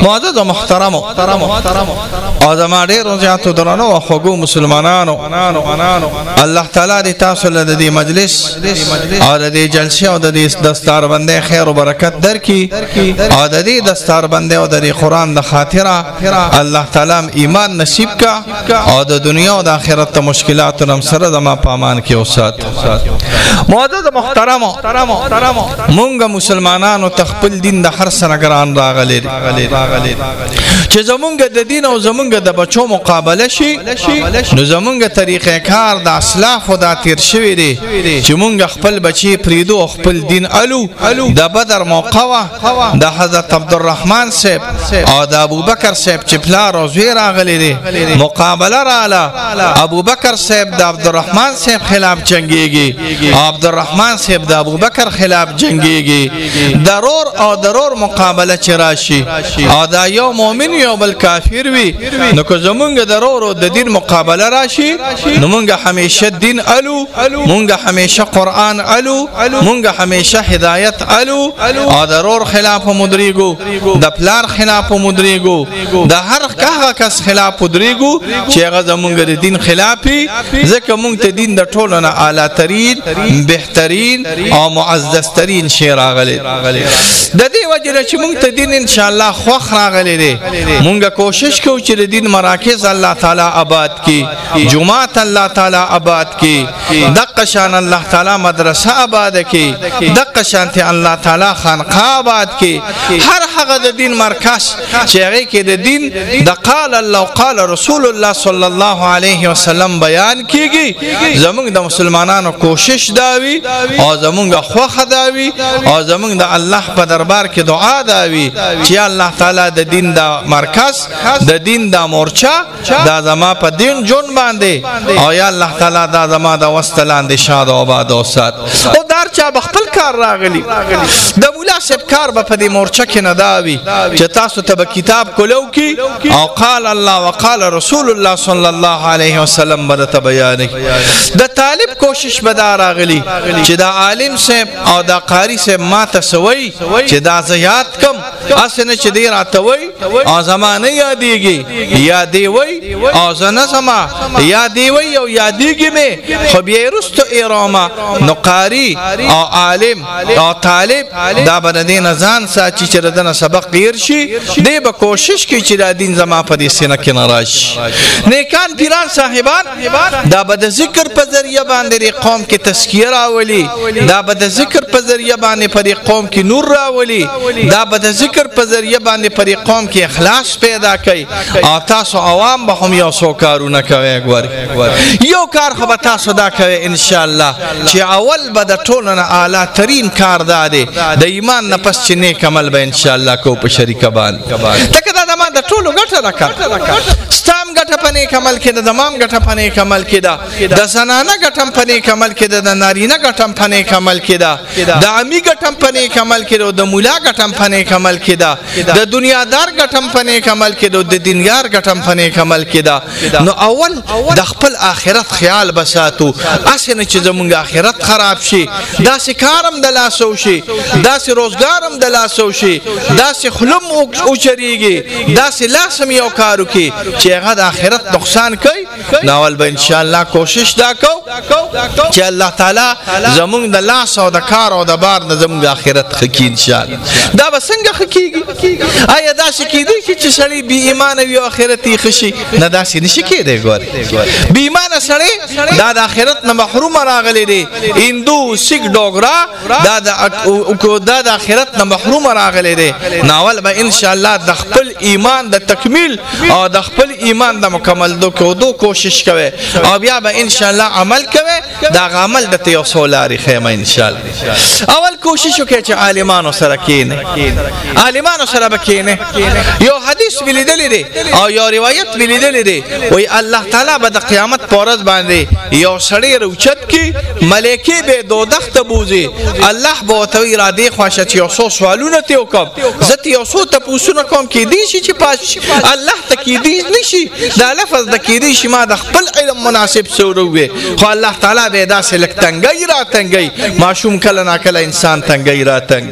معزز و محترم او زما ډېرو زیاتو درنو او خوږو مسلمانانو الله تعالی دې تاسو له دې مجلس او د دې جلسې او د دې دستاربندۍ خیر او برکت درکړي او د دې دستاربندۍ او د دې قرآن د خاطره الله تعالی ایمان نصیب کا او د دنیا او د آخرت مشکلاتو نم سره زما پامان کې اوسات. معزز محترم مونږ مسلمانانو تخپل دین د هر سنګران راغلي چې زمونږ د دین او زمونږ د بچو مقابله شي نو زمونږ طریقې کار د اسلاف او د تیر شوی دی چې مونږ خپل بچي پریدو خپل دین الو د بدر موقعه د حضرت عبدالرحمن صاحب او د ابوبکر صاحب چې پلار او زوی راغلي دي مقابله رااله ابوبکر صاحب د عبدالرحمن صاحب خلاف جنگيږي عبدالرحمن صاحب د ابوبکر خلاف جنگيږي ضرور او ضرور مقابله چې راشي او دا یو مؤمن یو بل کافر وي نو که زمونږ ضرور د دین مقابله راشي نو مونږ همیشه دین الو مونږ همیشه قرآن الو مونږ همیشه هدایت الو او ضرور خلاف مدریګو د پلار خلاف مدریګو د هر هغه کس خلاف مدریګو چې هغه زمونږ د دین خلافي ځکه مونږ ته دین د ټولو نه اعلی ترین بهترین او معزز ترین شی راغلی د دې وجه چې مونږ ته دین ان شاء الله خوخ راغلی دی مونږ کوشش کوو چې د دین مراکز الله تعالی آباد کی جمعات الله تعالی آباد کی دغه شان الله تعالی مدرسه آباد کی دغه شان ته الله تعالی خانقاه آباد کی هر هغه د دین مرکز چې هغه کې د دین د قال الله قال رسول الله صلی الله علیه وسلم بیان کیږي زمونږ د مسلمانانو کوشش داوي او زمونږ خوخه داوي او زمونږ د الله په دربار کې دعا داوي چې الله تعالی د دین د مرکز د دین د مورچا د زما په دین جون باندې او یا الله تعالی د زما د وستلاندې شاد او آباد اوسات او دار چا بخپل کار راغلی د مولا صاحب کار په دې مورچا کې نه داوي چې تاسو ته کتاب کولو کی او قال الله وقال رسول الله صلی الله علیه وسلم برته بیان د طالب کوشش بدار راغلی چې دا عالم صاحب او دا قاری صاحب ما ته سوي چې دا زیات کم اسنه چې دی راتوي او زمانه یادېږي یادې وي او زنه سما یادې وي او یادېږي مې خو بیا رستو ایراما نو قاری او عالم او طالب دا باندې ځان ساتي چې دنه سبق ډیر شي دی به کوشش کوي چې دا دین زما په دې سینه کې ناراض نیکان پیران صاحبان دا به د ذکر په ذریعہ باندې قوم کې تزکیه راولي دا به د ذکر په ذریعہ باندې پر قوم کې نور راولي دا به د ذکر په ذریعہ باندې پر قوم کې اخلاص پیدا کوي او تاسو عوام به هم یو څو کارونه کوي یو کار خو به تاسو دا کوي ان شاء الله چې اول به د ټولو نه اعلی ترین کار دا دی د ایمان نه پس چې نیک عمل به ان شاء الله کو په شریکه باندې تکه دا د ټولو ګټه راکړه ستام ګټه پنه کمل کې د تمام ګټه پنه کمل کې دا د زنانه ګټه پنه کمل کې د نارینه ګټه پنه کمل کې دا د عامي ګټه پنه کمل کې د مولا ګټه پنه کمل کې دا د دنیادار ګټه پنه کمل کې د دینګار ګټه پنه کمل کې دا نو اول د خپل آخرت خیال بساتو اسنه چې زمونږ آخرت خراب شي دا سکارم د لاسو شي دا سی روزګارم د لاسو شي دا سی خلم او چریږي دا سی لاسم یو کارو کې چې هغه د آخرت نقصان کوي ناول به ان شاء الله کوشش دا کو چې الله تعالی زمونږ د لاس او د کار او د بار د زمونږ آخرت خکی ان شاء الله دا به څنګه خکیږي آیا دا شي کېږي چې سړی بی ایمان وي او آخرت یې خشي نه دا شي نشي کېدی ګوري بی ایمان سړی دا د آخرت نه محروم راغلی دی هندو سیک ډوګرا دا د آخرت نه محروم راغلی دی ناول به ان شاء الله د خپل ایمان د تکمیل او د خپل ایمان د مکمل دو کوشش کوي او بیا به ان شاء الله عمل کوي دا عمل د یو سولاري خیمه ان شاء الله اول کوشش وکړي چې عالمانو سره کینه عالمانو سره بکینه یو حدیث ولیدل دي او یو روایت ولیدل دي وای الله تعالی به د قیامت پورز باندې یو سړی روچت کی ملائکه به دوزخ ته بوزي الله به توي را دي خوښه چې یو څو سوالونه ته وکم زت یو څو ته پوښتنه کوم کې دي چې پاس الله ته کې دي نشي دا لفظ د کې دي چې ما د خپل علم مناسب سوروي خو الله تعالی به دا سلک تنګي را تنګي معشوم کله نا کله انسان تنګي را تنګ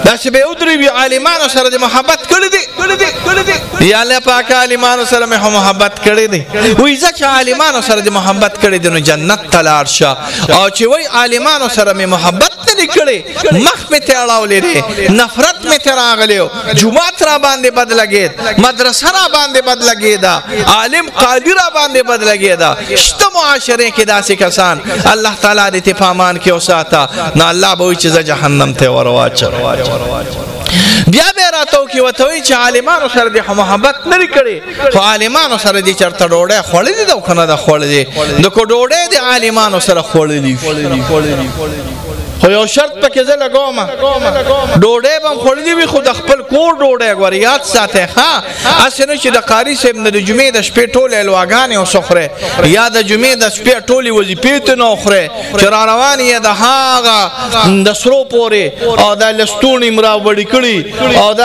دا چې به ودري وی عالمانو سره د محبت کړی دي یا الله پاک عالمانو سره مې محبت کړی دی وای ځکه عالمانو سره د محبت کړی دی نو جنت ته لاړ شه او چې وای عالمانو سره مې محبت نه کړی مخ مې ته اړولې دی نفرت مې ته راغلی جمعات را باندې بد لګید مدرسه را باندې بد لګیدا عالم قاضي را باندې بد لګیدا شته معاشره کې داسې کسان الله تعالی دې په امان کې اوساته نو الله به چې جهنم ته ورواچو بیا به راتو کې وتوي چې عالمانو سره د محبت نه کړي خو عالمانو سره دې چرته ډوډۍ خوړلې ده کنه ده خوړلې د کو ډوډۍ د عالمانو سره خوړلې خو یو شرط پکې زه لګوم ډوډۍ به خوړلې وي خو د خپل کور ډوډۍ غوړ یاد ساته ها اسنه چې د قاری صاحب د جمعې د شپې ټولې الواغانې او سخره یا د جمعې د شپې ټولې وظیفې ته نو خره چې را روان یې د هاغه د سرو پورې او د لستونی مرا وړي کړي او د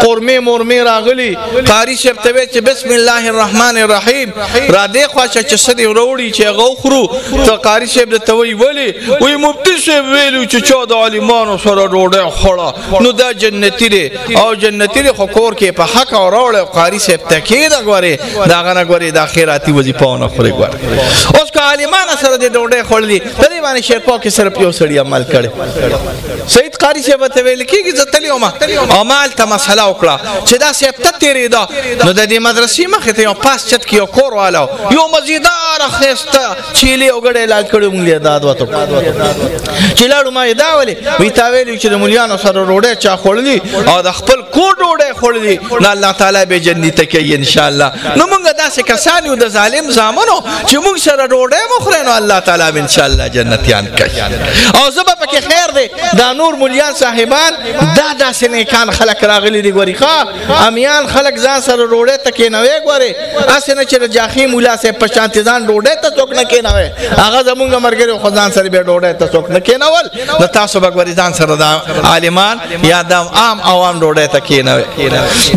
قرمه مرمه راغلي قاری صاحب ته چې بسم الله الرحمن الرحیم را دې خواشه چې سدي وروړي چې غوخرو ته قاری صاحب ته وی مفتی صاحب ویلو چې چا د عالمانو سره ډوډۍ خوړه نو دا جنتی دی او جنتی دی خو کور کې په حق او راوړ قاری صاحب تکي دا غوري دا غنه غوري د اخراتي وظیفهونه خوري غور اوس که عالمانو سره د ډوډۍ خوړلې په دې باندې شیخ پاک صرف یو سړی عمل کړي سید قاری صاحب ته ویل کېږي ځتلی او مال ته مسله وکړه چې دا صاحب ته تیرې ده نو د دې مدرسې مخې ته یو پاس چت کې یو کور والو یو مزیدار خسته چيلي وګړې لاګ کړو مونږ داد وته چې لاړو ما دا ولي وی تا ویل چې د مليانو سره ډوډۍ چا خوړلې او د خپل کور ډوډۍ خوړلې نو الله تعالی به جنت کې ان شاء الله نو مونږ داسې کسان یو د ظالم زامنو چې مونږ سره ډوډۍ مخره نو الله تعالی به ان شاء الله جنتیان کوي او زبا پکې خیر دی دا نور مليان صاحبان دا داسې نیکان خلک راغلي دي ګوري ښا امیان خلک ځان سره ډوډۍ ته کېنوي ګوري اسنه چې جاخي مولا سه په شانتي ځان ډوډۍ ته څوک نه کېنوي هغه زمونږ مرګره خدان سره به ډوډۍ ته څوک نه کېنول نو تاسو به ګوري ځان سره د عالمان یا د عام عوام ډوډۍ ته کېنوي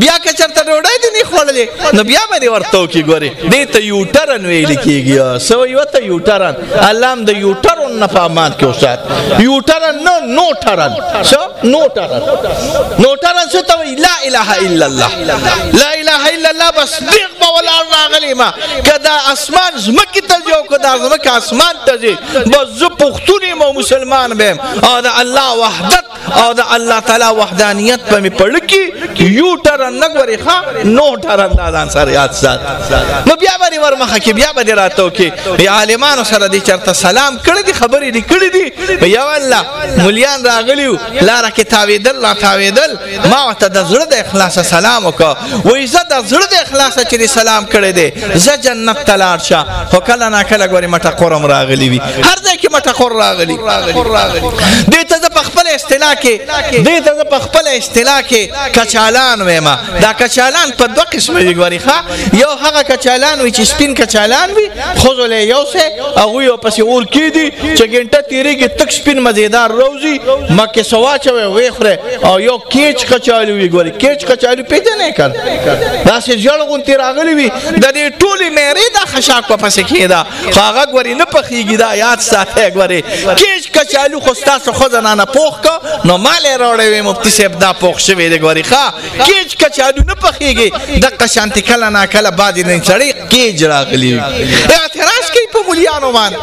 بیا که چرته ډوډۍ دي نه خوړلې نو بیا به ورته کې ګوري دې ته یو ټرن ویل کېږي سو یو ته یو ټرن الله هم د یو ټرن نه فهمات کې اوسات یو ټرن نو ټرن شو نو ټرن څه ته لا اله الا الله لا اله الا الله بس دغه ولا راغلی ما کدا اسمان زمکه ته جو کدا زمکه اسمان ته جي بس زه پښتوني مو مسلمان بهم او د الله وحدت او د الله تعالی وحدانیت په می پړ کی یو ټرن نګوري ښا نو ټرن دان سره یاد سات نو بیا باندې ورمخه کې بیا باندې راتو کې بیا عالمانو سره دي چرته سلام کړی دي خبرې دي کړی دي یا الله مليان راغلیو لاره کې تاویدل ما ته د زړه د اخلاص سلام وکړه وې زه د زړه د اخلاص چې سلام کړی دی زه جنت ته لاړ شه خو کله نه کله ګوري مټه قرم راغلی وي هر ځای کې مټه قر راغلی دې ته په خپل اصطلاح کې کچالان وېما دا کچالان په دوه قسمه دي ګوري ښا یو هغه کچالان وي چې سپین کچالان وي خوځولې یو سه هغه یو پسې اور کې دي چې ګنټه تیریږي تک سپین مزیدار روزي مکه سواچوي وېخره او یو کیچ کچالو وی ګوري کیچ کچالو پیژنې کړ دا چې جوړغون تیر راغلی وي د دې ټولي مېری دا خشاک په پسې کېدا هغه ګوري نه پخېږي دا یاد ساته ګوري کیچ کچالو خو تاسو خو نه پوخ کا نو مال راوړې مفتی صاحب دا پوخ شوی دی ګوري ښا کیچ کچالو نه پخېږي د قشانت کله نه کله بعد نه چړې کیچ راغلی اعتراض کوي په مليانو باندې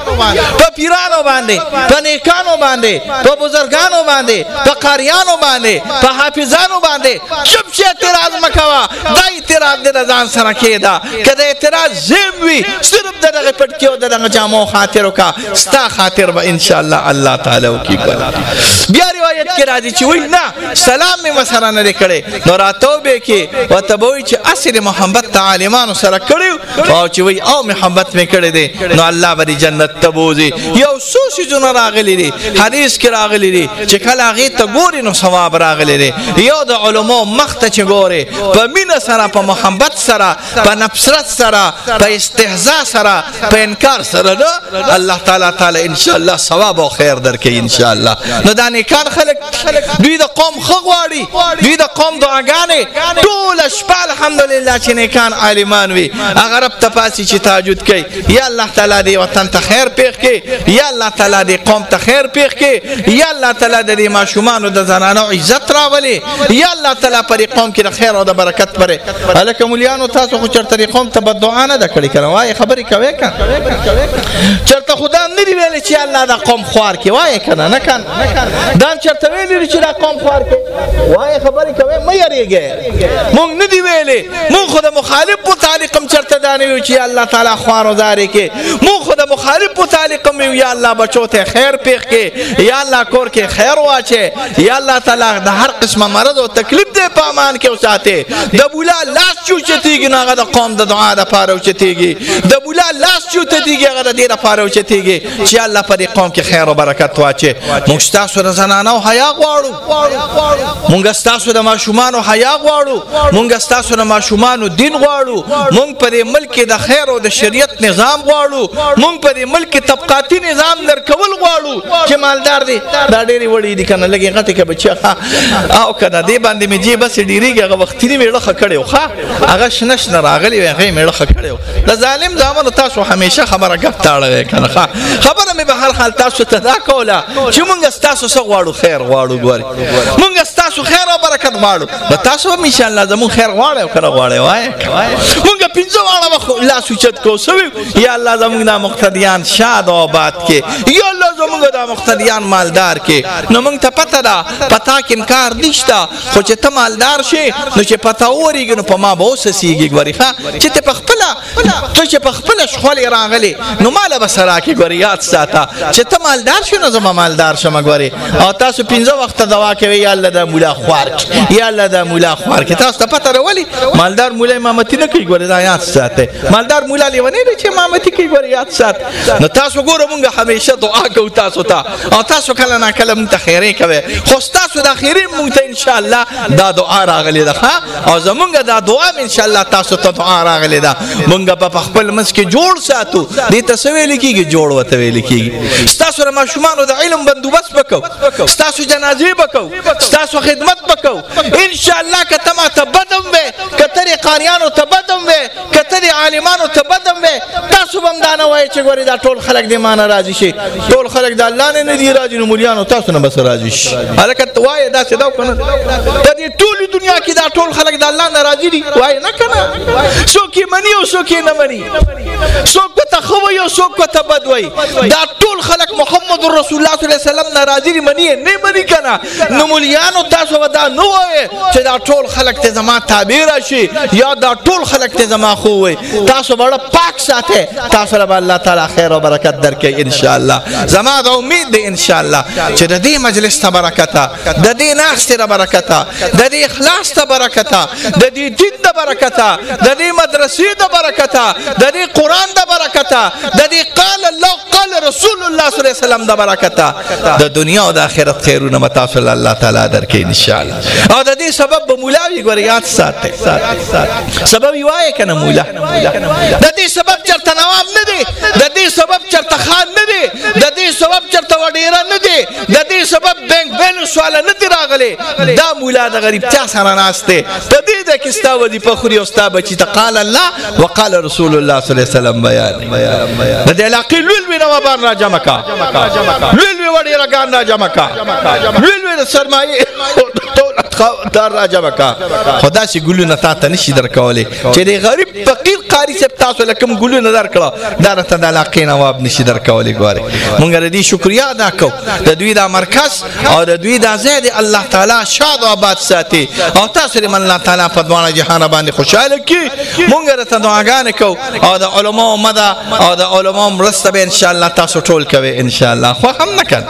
په پیرانو باندې په نیکانو باندې په بزرګانو باندې په قاریانو باندې په حافظانو باندې چپ شه اعتراض مکوا دا اعتراض د ځان سره کېدا کله اعتراض زم وي صرف دغه پټ کېو دغه جامو خاطر وکا ستا خاطر به ان شاء الله الله تعالی وکي بیا روایت کې راځي چې وای نه سلام می مسره نه کړي نو راتوبه کې وتبوي چې اصل محبت عالمانو سره کړو او چې وای او محبت می کړي دي نو الله به جنت ته بوزي یو سوسي جن راغلي دي حدیث کې راغلي دي چې کله هغه ته ګوري نو ثواب راغلي دي یو د علماء مخته چې ګوري په مين سره په محبت سره په نفرت سره په استهزاء سره په انکار سره نه الله تعالی ان شاء الله ثواب او خیر درکې ان شاء الله. نو دا نیکان خلک دوی د قوم خغواړي دوی د قوم دعاګانې ټول شپه الحمدلله چې نیکان عالمان وي هغه رب تپاسي چې تهجد کوي یا الله تعالی دې وطن ته خیر پیښ کړي یا الله تعالی دې قوم ته خیر پیښ کړي یا الله تعالی دې ماشومان او د زنانو عزت راولي یا الله تعالی پر قوم کې د خیر او د برکت پرې الکه مليانو تاسو خو چرته قوم ته بد دعا نه کړی کنه وای خبرې کوي کنه چرته خدا نه دی ویل چې الله دا قوم خوار کې وای کنه نه کنه دا چرته ویل چې دا قوم خوار کې وای خبرې کوي مې یریږي مونږ نه دی ویلې مونږ خو د مخالف متعلق چرته دا نه وی چې الله تعالی خوار او زاري کې مونږ خو د مخالف متعلق وی یا الله بچو ته خیر پیښ کې یا الله کور کې خیر واچي یا الله تعالی د هر قسمه مرض او تکلیف دې په امان کې وساته د بولا لاس چوچتیږي ناغه د قوم د دعا د پاره وچتیږي د بولا لاس چوچتیږي هغه د دې د پاره وچتیږي چې الله په دې قوم کې خیر او برکت واچي موږ تاسو د زنانو حیا غواړو موږ تاسو د ماشومان حیا غواړو موږ تاسو د ماشومان دین غواړو موږ په دې ملک د خیر او د شریعت نظام غواړو موږ په دې ملک طبقاتي نظام درکول غواړو چې مالدار دي دا ډېری وړي دي کنه لګي غټي کې بچا او کدا دې باندې مې جی بس ډیریږي هغه وخت نه میړه خکړیو ښا هغه شنش نه راغلی هغه میړه خکړیو د ظالم زامن تاسو همیشه خبره غف تاړه کنه ښا خبره مې به هر حال تاسو ته دا کوله چې مونږ تاسو سره غواړو خیر غواړو ګوري مونږ تاسو خیر او برکت غواړو نو تاسو هم ان شاء الله زمون خیر غواړو کنه غواړو وای مونږ پینځه واړه لا سوچت کو سوي یا الله زمونږ د مقتدیان شاد او آباد کې یا الله زمونږ د مقتدیان مالدار کې نو مونږ ته پته ده پتا کې امکار نشته خو چې ته مالدار شي نو چې پتا اوريږي نو په ما به وسسيږي ګوري ښا چې ته په خپل ته چې په خپل شخول راغلي نو مال به سره کې ګوري یاد ساته چې ته مالدار شې نو زما مالدار شم ګوري او تاسو 15 وخت دوا کوي یا الله د مولا خوار یا الله د مولا خوار کې تاسو ته پته راولي مالدار مولا امامتي نه کوي ګوري دا یاد ساته مالدار مولا لیونی دی چې امامتي کوي ګوري یاد سات نو تاسو ګوره مونږ همیشه دعا کوو تاسو ته او تاسو کله نه کله مونږ ته خیره کوي خو تاسو د خیره مونږ ته ان شاء الله دا دعا راغلی ده او زمونږ دا دعا ان شاء الله تاسو ته دعا راغلی ده مونږ په خپل منځ کې جوړ ساتو دې تسویل کیږي جوړ وته ویل کیږي تاسو را ماشومان د علم بندوبست وکاو تاسو جنازې وکاو تاسو خدمت وکاو ان شاء الله کته ما تبدم به کته قاریانو تبدم به کته عالمانو تبدم به تاسو بم دانه وای چې ګوري دا ټول خلک دې مان راضي شي ټول خلک د الله نه دی راضي نو مليانو تاسو نه بس راضي شي الکه وای دا څه دا کنه د دې ټول دنیا کې دا ټول خلک د الله نه راضي دي وای نه کنه څوک یې مني او څوک یې نه مني څوک ته خو یو څوک ته بد وای دا ټول خلک محمد رسول الله صلی الله علیه وسلم نه راضي دي مني نه مني کنه نو مليانو تاسو ودا نو وای چې دا ټول خلک ته زما تابع راشي یا دا ټول خلک ته زما خو وای تاسو بڑا پاک ساته تاسو رب الله تعالی خیر او برکت درکې ان شاء الله زما د امید دی ان شاء الله چې د دې مجلس ته برکت د دې ناس ته برکت د دې اخلاص ته برکت د دې دین ته برکت د دې مدرسې ته برکت د دې قران ته برکت د دې قال الله قال رسول الله صلی الله علیه وسلم ته برکت د دنیا او د آخرت خیرونه متاف الله تعالی درکې ان شاء الله او د دې سبب به مولاوی ګوریات ساته سبب یوای کنه مولا د دې سبب چرته نواب نه دی د دې سبب چرته خان نه دی د دې سبب چرته وډیره نه دی د دې سبب بینک بیلنس والا نه دی راغلی دا مولا د غریب چا سره ناشته په دې د کستا ودی په خوري او ستا بچی ته قال الله وقال رسول الله صلی الله علیه وسلم بیان د دې علاقې لوی نو باندې را جمع کا لوی وډیره ګان را جمع کا لوی سرمایه دار راجا بکا خدا سي ګلونه تا ته نشي درکولې چې د غریب فقیر قاری صاحب تاسو لکم ګلونه درکړه دا ته د علاقې نواب نشي درکولې ګوره مونږ دې شکریا ادا کوو د دوی دا مرکز او د دوی دا زید الله تعالی شاد او آباد ساتي او تاسو دې الله تعالی په دوه جهان باندې خوشاله کی مونږ ته دعاګانې کوو او د علماء مده او د علماء مرسته به ان شاء الله تاسو ټول کوي ان شاء الله خو هم نه کړ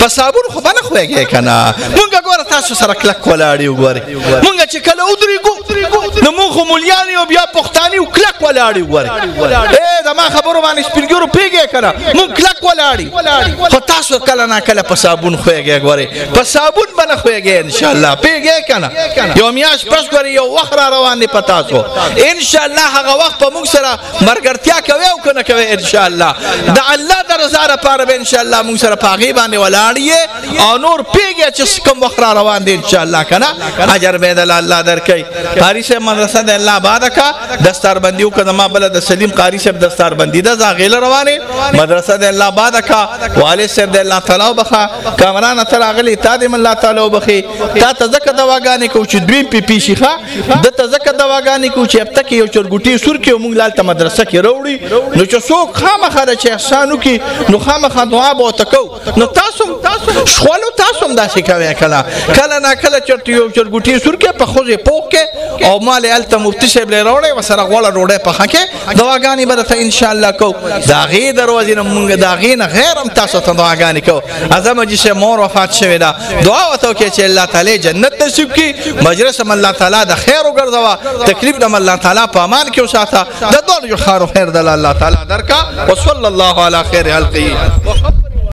په صابون خو باندې خوږه کنه مونږ ګوره تاسو سره کلک ولاړ وګورئ مونږ چې کله ودرېګو نو مونږ خو مولیان یو بیا پښتانه یو کلک ولاړ یو ګوره دا ما خبرو باندې سپینګرو پیږي کنه مونږ کلک ولاړ خو تاسو کله نه کله په صابون خوېږي ګوره په صابون باندې خوېږي ان شاء الله پیږي کنه یو میاش پس ګوره یو وخت را روان دي پتا سو ان شاء الله هغه وخت په موږ سره مرګرتیا کوي او کنه کوي ان شاء الله د الله د رضا لپاره به ان شاء الله موږ سره پاغي باندې ولاړی او نور پیږي چې کوم وخت را روان دي ان شاء الله کنه اجر به د الله درکې قاری صاحب مدرسه د الله آباد کا دستار بندیو کده ما بل د سلیم قاری صاحب دستار بندی د زاغیل روانه مدرسه د الله آباد کا والد صاحب د الله تعالی وبخا کامران تر اغلی تادم الله تعالی وبخي تا تزکه دواګانې کو چې دوی پی شيخه د تزکه دواګانې کو چې اب تک یو چرګوټي سور کې موږ لالته مدرسه کې وروړي نو چې څوک خامخا د چې احسانو کې نو خامخا دعا به وتکو نو تاسو شغلو تاسو داسې کوي کله نه کله چې یو چرګوټي سور کې په خوځې پوک کې او مال الته مفتی صاحب له وروړي وسره غوړه روړې په خکه دواګانې برته ان شاء الله کو دا غي دروازې نه مونږ دا غي نه غیر هم تاسو ته دعاګانې کو اعظم چې مور وفات شوه دا دعا وته کې چې الله تعالی جنت نصیب کړي مجلس الله تعالی د خیر وګرځوا تکلیف د الله تعالی په امان کې وساته د دوه خیر د الله تعالی درکا وصلی الله علی خیر خلقه